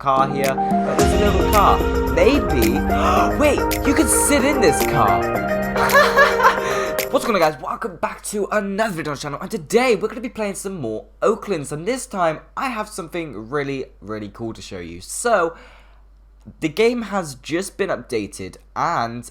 car here. But there's a little car. Maybe... Wait, you can sit in this car. What's going on, guys? Welcome back to another video on the channel. And today, we're going to be playing some more Oaklands. And this time, I have something really, really cool to show you. So, the game has just been updated. And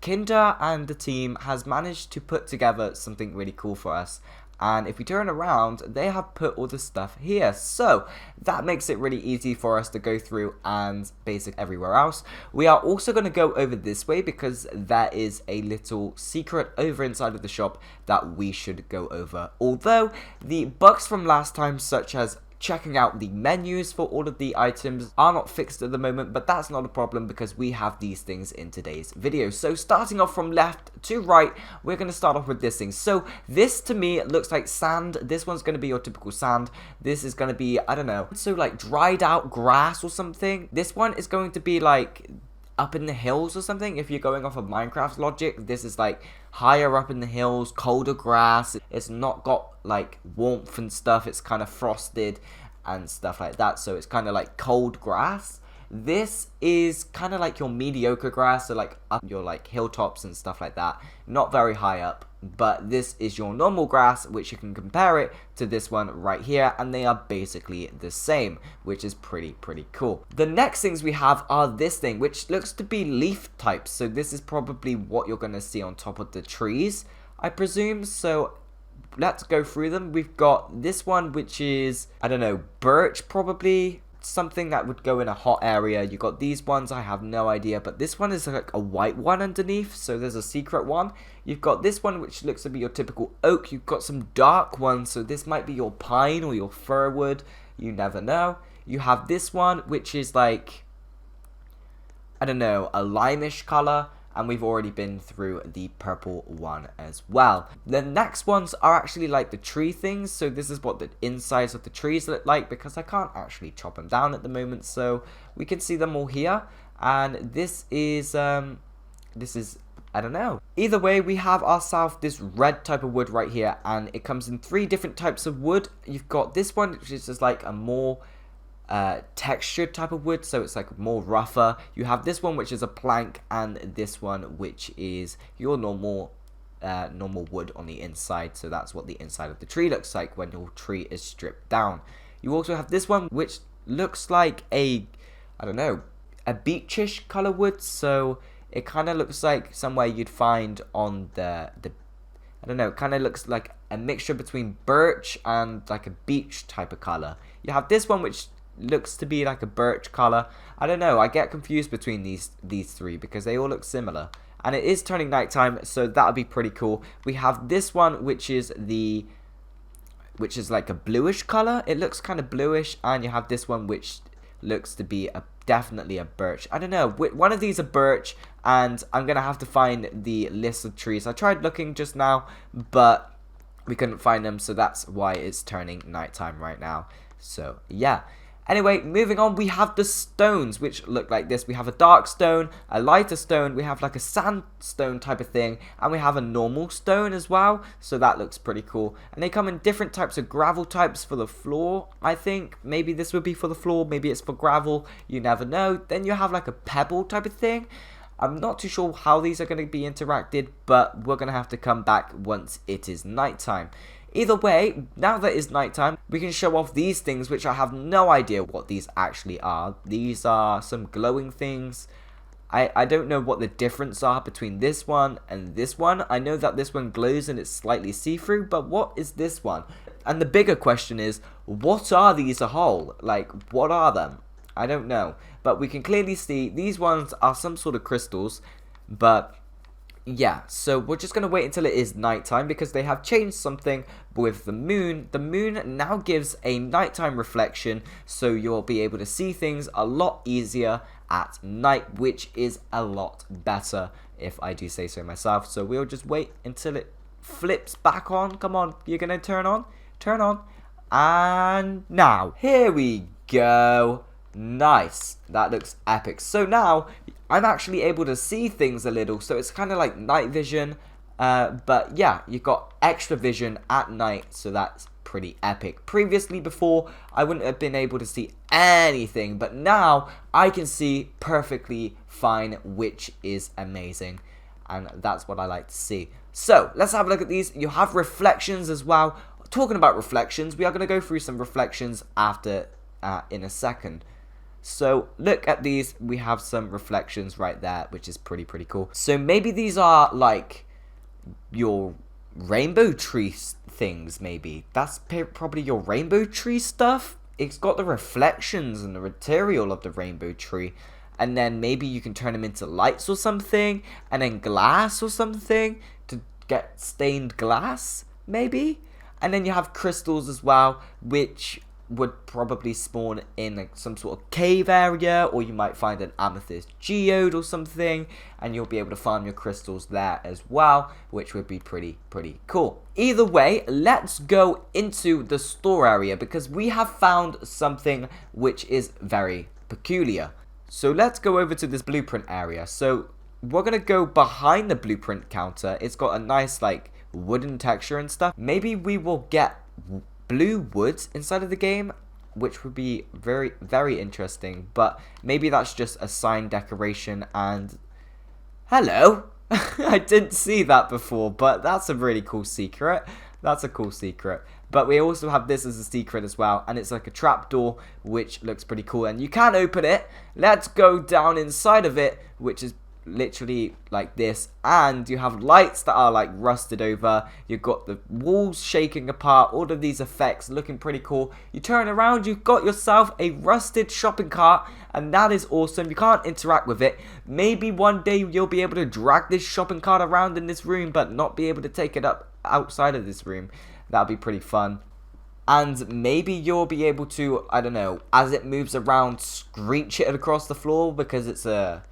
Kinder and the team has managed to put together something really cool for us. And if we turn around, they have put all the stuff here. So that makes it really easy for us to go through and basically everywhere else. We are also going to go over this way because there is a little secret over inside of the shop that we should go over. Although the bugs from last time, such as checking out the menus for all of the items, are not fixed at the moment, but that's not a problem because we have these things in today's video. So starting off from left to right, we're going to start off with this thing. So this to me looks like sand. This one's going to be your typical sand. This is going to be, I don't know, so like dried out grass or something. This one is going to be like up in the hills or something. If you're going off of Minecraft logic, this is like higher up in the hills, colder grass. It's not got like warmth and stuff. It's kind of frosted and stuff like that, so it's kind of like cold grass. This is kind of like your mediocre grass, so like up your like hilltops and stuff like that, not very high up. But this is your normal grass, which you can compare it to this one right here, and they are basically the same, which is pretty cool. The next things we have are this thing, which looks to be leaf types. So this is probably what you're going to see on top of the trees, I presume. So let's go through them. We've got this one, which is, I don't know, birch probably. Something that would go in a hot area. You got these ones, I have no idea, but this one is like a white one underneath, so there's a secret one. You've got this one, which looks to be your typical oak. You've got some dark ones, so this might be your pine or your fir wood. You never know. You have this one, which is like, I don't know, a limeish color. And we've already been through the purple one as well. The next ones are actually like the tree things. So this is what the insides of the trees look like, because I can't actually chop them down at the moment. So we can see them all here. And this is, I don't know. Either way, we have ourselves this red type of wood right here. And it comes in 3 different types of wood. You've got this one, which is just like a more textured type of wood, so it's like more rougher. You have this one, which is a plank, and this one, which is your normal wood on the inside. So that's what the inside of the tree looks like when your tree is stripped down. You also have this one, which looks like a, I don't know, a beachish color wood. So it kind of looks like somewhere you'd find on the I don't know, it kind of looks like a mixture between birch and like a beach type of color. You have this one, which looks to be like a birch color. I don't know, I get confused between these 3 because they all look similar. And it is turning nighttime, so that would be pretty cool. We have this one, which is like a bluish color. It looks kind of bluish. And you have this one, which looks to be definitely a birch. I don't know, one of these are birch, and I'm gonna have to find the list of trees. I tried looking just now, but we couldn't find them, so that's why it's turning nighttime right now. So yeah. Anyway, moving on, we have the stones, which look like this. We have a dark stone, a lighter stone, we have like a sandstone type of thing, and we have a normal stone as well, so that looks pretty cool. And they come in different types of gravel types for the floor, I think. Maybe this would be for the floor, maybe it's for gravel, you never know. Then you have like a pebble type of thing. I'm not too sure how these are going to be interacted, but we're going to have to come back once it is nighttime. Either way, now that it's nighttime, we can show off these things, which I have no idea what these actually are. These are some glowing things. I don't know what the difference are between this one and this one. I know that this one glows and it's slightly see-through, but what is this one? And the bigger question is, what are these a whole? Like, what are them? I don't know. But we can clearly see these ones are some sort of crystals, but yeah, so we're just going to wait until it is nighttime because they have changed something with the moon. The moon now gives a nighttime reflection, so you'll be able to see things a lot easier at night, which is a lot better, if I do say so myself. So we'll just wait until it flips back on. Come on, you're going to turn on. Turn on. And now, here we go. Nice. That looks epic. So now I'm actually able to see things a little, so it's kind of like night vision, but yeah, you've got extra vision at night, so that's pretty epic. Previously, before, I wouldn't have been able to see anything, but now I can see perfectly fine, which is amazing, and that's what I like to see. So, let's have a look at these. You have reflections as well. Talking about reflections, we are going to go through some reflections after in a second. So look at these, we have some reflections right there, which is pretty cool. So maybe these are like your rainbow tree things, maybe. That's probably your rainbow tree stuff. It's got the reflections and the material of the rainbow tree. And then maybe you can turn them into lights or something. And then glass or something to get stained glass, maybe. And then you have crystals as well, which would probably spawn in like some sort of cave area, or you might find an amethyst geode or something, and you'll be able to farm your crystals there as well, which would be pretty cool. Either way, let's go into the store area because we have found something which is very peculiar. So let's go over to this blueprint area. So we're gonna go behind the blueprint counter. It's got a nice like wooden texture and stuff. Maybe we will get blue woods inside of the game, which would be very interesting, but maybe that's just a sign decoration. And hello. I didn't see that before, but that's a really cool secret. That's a cool secret. But we also have this as a secret as well, and it's like a trapdoor, which looks pretty cool, and you can open it. Let's go down inside of it, which is literally like this, and you have lights that are like rusted over. You've got the walls shaking apart, all of these effects looking pretty cool. You turn around, you've got yourself a rusted shopping cart, and that is awesome. You can't interact with it. Maybe one day you'll be able to drag this shopping cart around in this room, but not be able to take it up outside of this room. That'll be pretty fun. And maybe you'll be able to, I don't know, as it moves around, screech it across the floor because it's a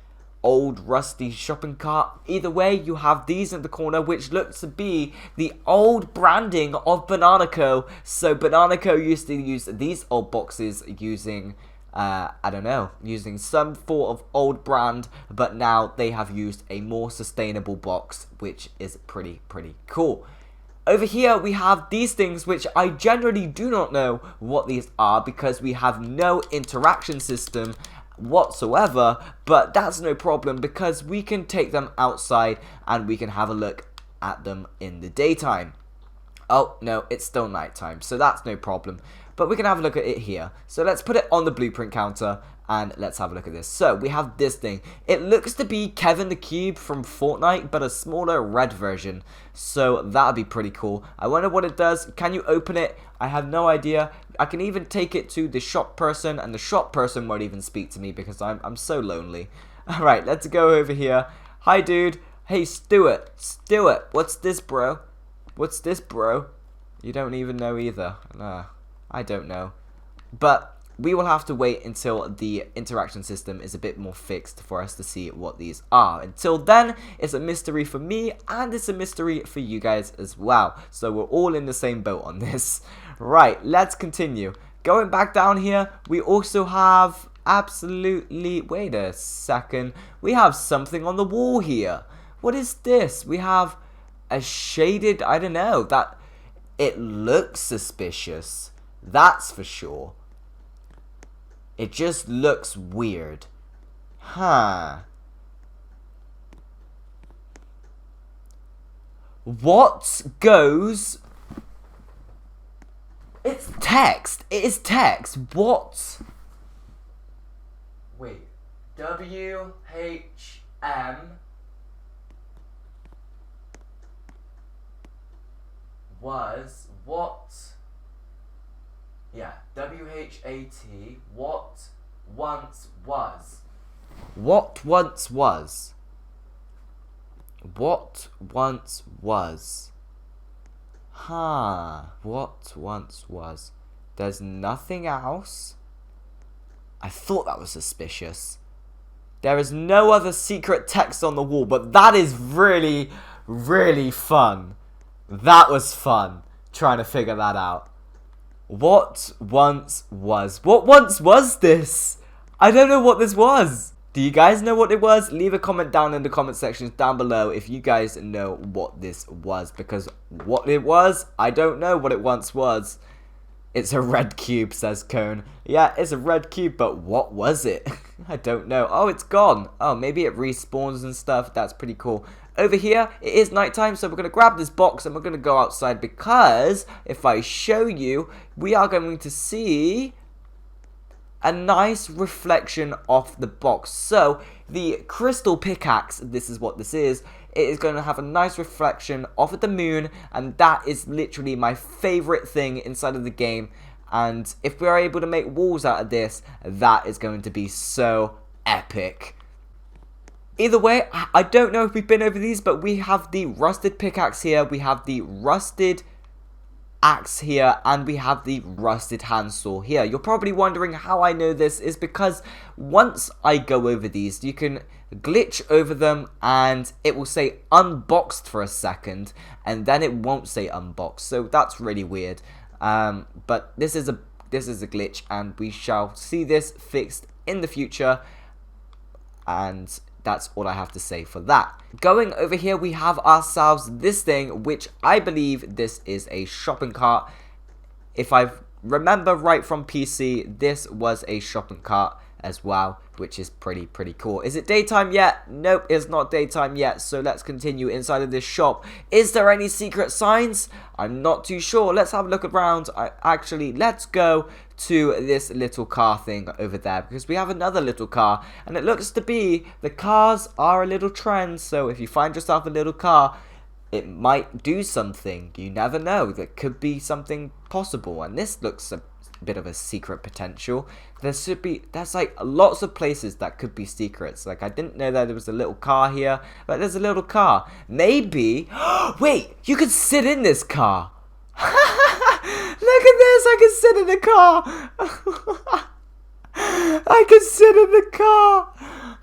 old rusty shopping cart. Either way, you have these in the corner, which looks to be the old branding of Bananaco. So Bananaco used to use these old boxes using I don't know, using some sort of old brand, but now they have used a more sustainable box, which is pretty cool. Over here we have these things, which I generally do not know what these are because we have no interaction system whatsoever, but that's no problem because we can take them outside and we can have a look at them in the daytime. Oh no, it's still nighttime, so that's no problem, but we can have a look at it here. So let's put it on the blueprint counter and let's have a look at this. So we have this thing. It looks to be Kevin the Cube from Fortnite, but a smaller red version, so that'd be pretty cool. I wonder what it does. Can you open it? I have no idea. I can even take it to the shop person, and the shop person won't even speak to me because I'm so lonely. Alright, let's go over here. Hi dude. Hey Stuart. Stuart, what's this bro? What's this bro? You don't even know either. Nah, I don't know. But we will have to wait until the interaction system is a bit more fixed for us to see what these are. Until then, it's a mystery for me and it's a mystery for you guys as well. So we're all in the same boat on this. Right, let's continue. Going back down here, we also have absolutely... Wait a second. We have something on the wall here. What is this? We have a shaded... I don't know. That... It looks suspicious. That's for sure. It just looks weird. Huh. What goes... It's text. It is text. What? Wait. WHM was what? Yeah, WHAT, what once was. What once was. What once was. Huh. What once was. There's nothing else. I thought that was suspicious. There is no other secret text on the wall, but that is really fun. That was fun, trying to figure that out. What once was? What once was this? I don't know what this was. Do you guys know what it was? Leave a comment down in the comment sections down below if you guys know what this was. Because what it was, I don't know what it once was. It's a red cube, says Cone. Yeah, it's a red cube, but what was it? I don't know. Oh, it's gone. Oh, maybe it respawns and stuff. That's pretty cool. Over here, it is nighttime, so we're going to grab this box and we're going to go outside because if I show you, we are going to see a nice reflection off the box. So, the crystal pickaxe, this is what this is, it is going to have a nice reflection off of the moon, and that is literally my favorite thing inside of the game. And if we are able to make walls out of this, that is going to be so epic. Either way, I don't know if we've been over these, but we have the rusted pickaxe here, we have the rusted axe here, and we have the rusted handsaw here. You're probably wondering how I know this is because once I go over these, you can glitch over them and it will say unboxed for a second and then it won't say unboxed, so that's really weird. But this is a glitch and we shall see this fixed in the future, and that's all I have to say for that. Going over here, we have ourselves this thing, which I believe this is a shopping cart. If I remember right from PC, this was a shopping cart as well, which is pretty cool. Is it daytime yet? Nope, it's not daytime yet, so let's continue inside of this shop. Is there any secret signs? I'm not too sure. Let's have a look around. Actually, let's go to this little car thing over there because we have another little car, and it looks to be the cars are a little trend. So if you find yourself a little car, it might do something. You never know. There could be something possible, and this looks a bit of a secret potential. There's like lots of places that could be secrets. Like I didn't know that there was a little car here, but there's a little car. Maybe wait, you could sit in this car. Look at this, I can sit in the car. I can sit in the car.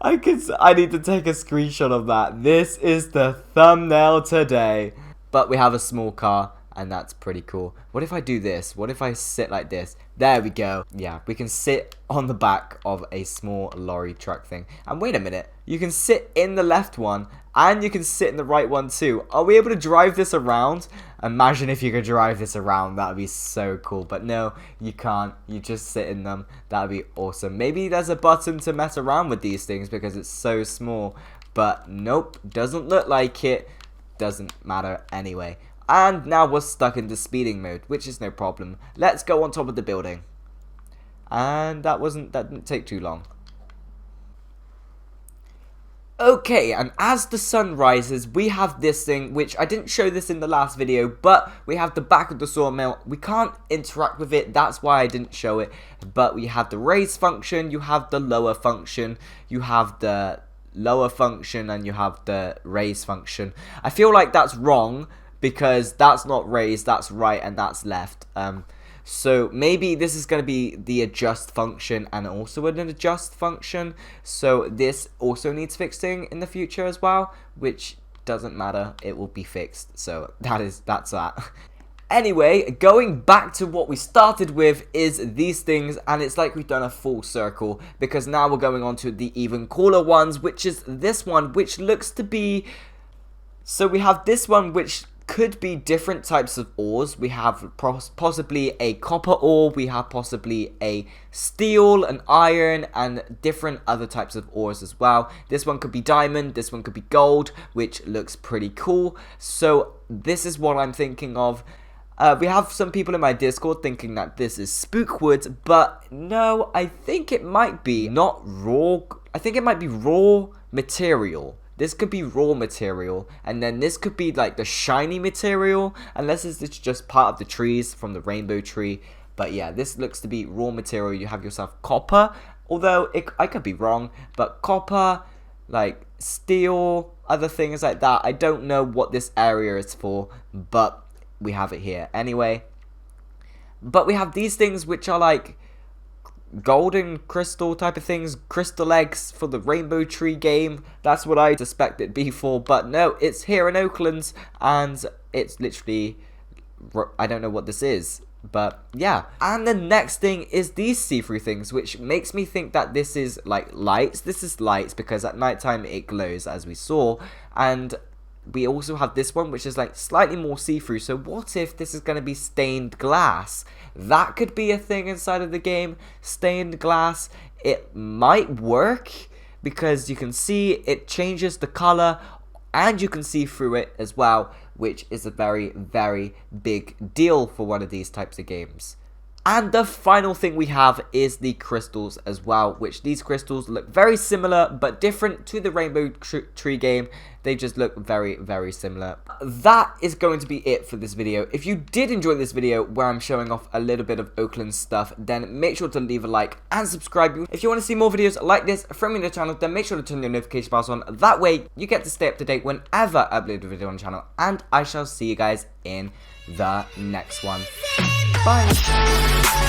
I need to take a screenshot of that. This is the thumbnail today. But we have a small car, and that's pretty cool. What if I do this? What if I sit like this? There we go. Yeah, we can sit on the back of a small lorry truck thing. And wait a minute, you can sit in the left one, and you can sit in the right one too. Are we able to drive this around? Imagine if you could drive this around. That would be so cool. But no, you can't. You just sit in them. That would be awesome. Maybe there's a button to mess around with these things because it's so small. But nope, doesn't look like it. Doesn't matter anyway. And now we're stuck into speeding mode, which is no problem. Let's go on top of the building. And that didn't take too long. Okay, and as the sun rises, we have this thing, which I didn't show this in the last video, but we have the back of the sawmill. We can't interact with it, that's why I didn't show it. But we have the raise function, you have the lower function, you have the lower function, and you have the raise function. I feel like that's wrong, because that's not raised, that's right, and that's left. So maybe this is going to be the adjust function and also an adjust function. So this also needs fixing in the future as well, which doesn't matter, it will be fixed. So that's that. Anyway, going back to what we started with is these things, and it's like we've done a full circle because now we're going on to the even cooler ones, which is this one, which looks to be... So we have this one, which could be different types of ores. We have possibly a copper ore, we have possibly a steel, an iron, and different other types of ores as well. This one could be diamond, this one could be gold, which looks pretty cool. So this is what I'm thinking of. We have some people in my Discord thinking that this is spookwood, but no, I think it might be not raw. I think it might be raw material. This could be raw material, and then this could be like the shiny material, unless it's just part of the trees from the rainbow tree. But yeah, this looks to be raw material. You have yourself copper, although I could be wrong, but copper, like steel, other things like that. I don't know what this area is for, but we have it here anyway. But we have these things which are like golden crystal type of things, crystal eggs for the rainbow tree game. That's what I suspect it be for, but no, it's here in Oaklands, and it's literally, I don't know what this is, but yeah. And the next thing is these see-through things, which makes me think that this is like lights. This is lights because at nighttime it glows, as we saw, and we also have this one, which is like slightly more see-through. So what if this is going to be stained glass? That could be a thing inside of the game. Stained glass. It might work because you can see it changes the color and you can see through it as well, which is a very, very big deal for one of these types of games. And the final thing we have is the crystals as well, which these crystals look very similar but different to the Rainbow Tree game. They just look very, very similar. That is going to be it for this video. If you did enjoy this video where I'm showing off a little bit of Oakland stuff, then make sure to leave a like and subscribe. If you want to see more videos like this from me on the channel, then make sure to turn your notification bells on. That way you get to stay up to date whenever I upload a video on the channel. And I shall see you guys in the next one. Bye.